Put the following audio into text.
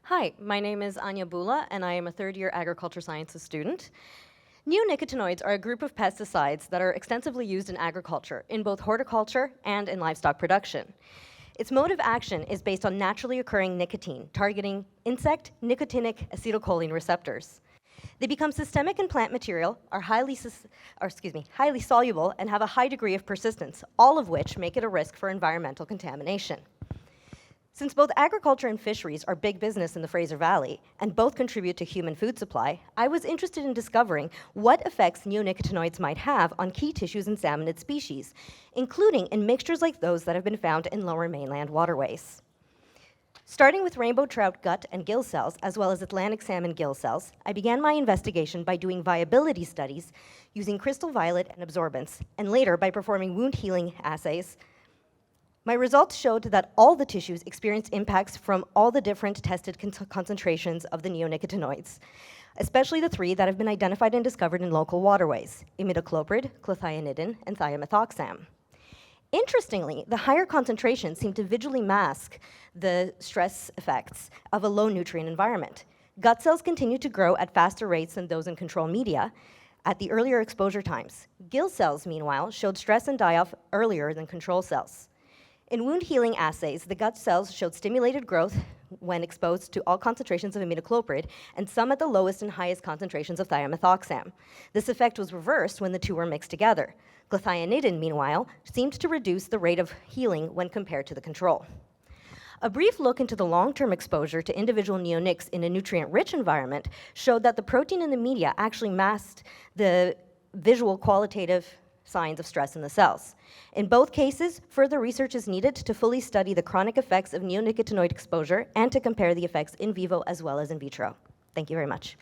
Hi, my name is Ania Bula, and I am a third-year agriculture sciences student. Neonicotinoids are a group of pesticides that are extensively used in agriculture, in both horticulture and in livestock production. Its mode of action is based on naturally occurring nicotine, targeting insect nicotinic acetylcholine receptors. They become systemic in plant material, are highly soluble, and have a high degree of persistence, all of which make it a risk for environmental contamination. Since both agriculture and fisheries are big business in the Fraser Valley, and both contribute to human food supply, I was interested in discovering what effects neonicotinoids might have on key tissues in salmonid species, including in mixtures like those that have been found in lower mainland waterways. Starting with rainbow trout gut and gill cells, as well as Atlantic salmon gill cells, I began my investigation by doing viability studies using crystal violet and absorbance, and later by performing wound healing assays. My results showed that all the tissues experienced impacts from all the different tested concentrations of the neonicotinoids, especially the three that have been identified and discovered in local waterways: imidacloprid, clethianidin, and thiamethoxam. Interestingly, the higher concentrations seem to visually mask the stress effects of a low nutrient environment. Gut cells continue to grow at faster rates than those in control media at the earlier exposure times. Gill cells, meanwhile, showed stress and die-off earlier than control cells. In wound healing assays, the gut cells showed stimulated growth when exposed to all concentrations of imidacloprid, and some at the lowest and highest concentrations of thiamethoxam. This effect was reversed when the two were mixed together. Clethianidin, meanwhile, seemed to reduce the rate of healing when compared to the control. A brief look into the long-term exposure to individual neonics in a nutrient-rich environment showed that the protein in the media actually masked the visual qualitative signs of stress in the cells. In both cases, further research is needed to fully study the chronic effects of neonicotinoid exposure and to compare the effects in vivo as well as in vitro. Thank you very much.